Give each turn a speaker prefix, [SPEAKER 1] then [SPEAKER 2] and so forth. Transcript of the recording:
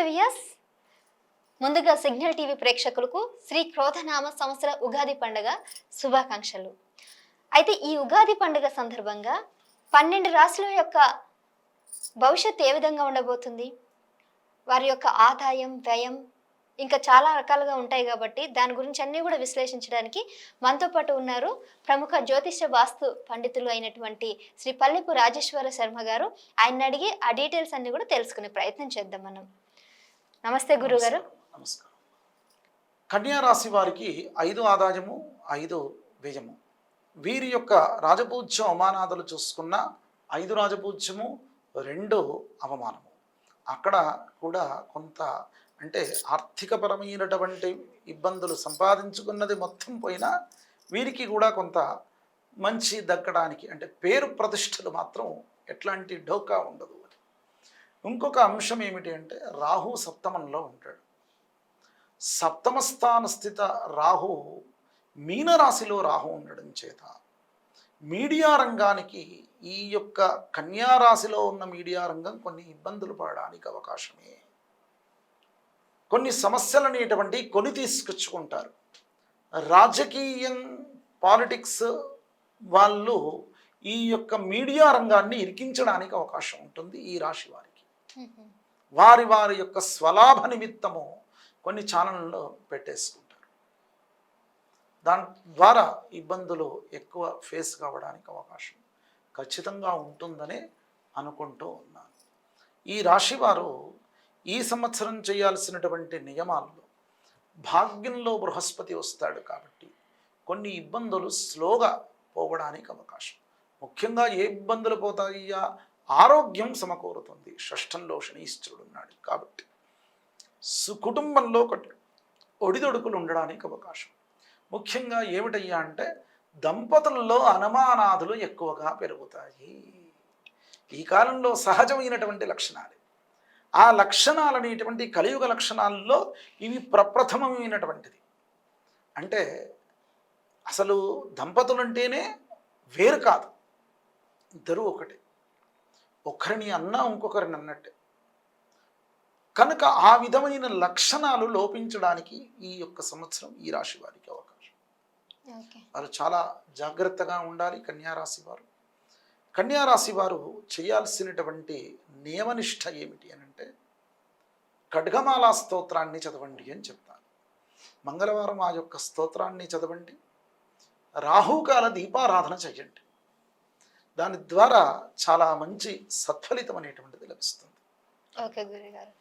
[SPEAKER 1] వియస్ ముందుగా signal TV ప్రేక్షకులకు శ్రీ క్రోధనామ సంవత్సర ఉగాది పండుగ శుభాకాంక్షలు. అయితే ఈ ఉగాది పండుగ సందర్భంగా 12 రాశుల యొక్క భవిష్యత్తు ఏ విధంగా ఉండబోతుంది, వారి యొక్క ఆదాయం వ్యయం ఇంకా చాలా రకాలుగా ఉంటాయి కాబట్టి దాని గురించి అన్నీ కూడా విశ్లేషించడానికి మనతో పాటు ఉన్నారు ప్రముఖ జ్యోతిష్య వాస్తు పండితులు అయినటువంటి శ్రీ పల్లెపు రాజేశ్వర శర్మ గారు. ఆయన అడిగి ఆ డీటెయిల్స్ అన్ని కూడా తెలుసుకునే ప్రయత్నం చేద్దాం మనం. నమస్తే గురుగారు.
[SPEAKER 2] నమస్కారం. కన్యా రాశి వారికి 5 ఆదాయము 5 వ్యయము. వీరి యొక్క రాజపూజ్యం అవమానాదులు చూసుకున్న 5 రాజపూజ్యము 2 అవమానము. అక్కడ కూడా కొంత అంటే ఆర్థికపరమైనటువంటి ఇబ్బందులు సంపాదించుకున్నది మొత్తం పోయినా వీరికి కూడా కొంత మంచి దక్కడానికి అంటే పేరు ప్రతిష్టలు మాత్రం ఎట్లాంటి ఢోకా ఉండదు. ఇంకొక అంశం ఏమిటి అంటే రాహు సప్తమంలో ఉంటాడు. సప్తమ స్థాన స్థిత రాహు మీనరాశిలో రాహు ఉండడం చేత మీడియా రంగానికి ఈ యొక్క కన్యా రాశిలో ఉన్న మీడియా రంగం కొన్ని ఇబ్బందులు పడడానికి అవకాశమే. కొన్ని సమస్యలనేటువంటి కొని తీసుకొచ్చుకుంటారు. రాజకీయం పాలిటిక్స్ వాళ్ళు ఈ యొక్క మీడియా రంగాన్ని ఇరికించడానికి అవకాశం ఉంటుంది ఈ రాశి వారికి. వారి వారి యొక్క స్వలాభ నిమిత్తము కొన్ని ఛానళ్ళలో పెట్టేసుకుంటారు. దాని ద్వారా ఇబ్బందులు ఎక్కువ ఫేస్ కావడానికి అవకాశం ఖచ్చితంగా ఉంటుందనే అనుకుంటూ ఉన్నాను. ఈ రాశి వారు ఈ సంవత్సరం చేయాల్సినటువంటి నియమాల్లో భాగ్యంలో బృహస్పతి వస్తాడు కాబట్టి కొన్ని ఇబ్బందులు స్లోగా పోవడానికి అవకాశం. ముఖ్యంగా ఏ ఇబ్బందులు పోతాయ్యా, ఆరోగ్యం సమకూరుతుంది. షష్ఠంలో శనీశ్వరుడు ఉన్నాడు కాబట్టి కుటుంబంలో ఒడిదొడుకులు ఉండడానికి అవకాశం. ముఖ్యంగా ఏమిటయ్యా అంటే దంపతుల్లో అనుమానాదులు ఎక్కువగా పెరుగుతాయి. ఈ కాలంలో సహజమైనటువంటి లక్షణాలు. ఆ లక్షణాలనేటువంటి కలియుగ లక్షణాల్లో ఇవి ప్రప్రథమమైనటువంటిది. అంటే అసలు దంపతులు అంటేనే వేరు కాదు, ఇద్దరు ఒకటే, ఒకరిని అన్నా ఇంకొకరిని అన్నట్టే. కనుక ఆ విధమైన లక్షణాలు లోపించడానికి ఈ యొక్క సంవత్సరం ఈ రాశి వారికి అవకాశం. వారు చాలా జాగ్రత్తగా ఉండాలి. కన్యారాశి వారు కన్యారాశి వారు చేయాల్సినటువంటి నియమనిష్ట ఏమిటి అని అంటే ఖడ్గమాలా స్తోత్రాన్ని చదవండి అని చెప్తాను. మంగళవారం ఆ యొక్క స్తోత్రాన్ని చదవండి. రాహుకాల దీపారాధన చేయండి. దాని ద్వారా చాలా మంచి సత్ఫలితం అనేటువంటిది లభిస్తుంది.
[SPEAKER 1] ఓకే గురుగారు.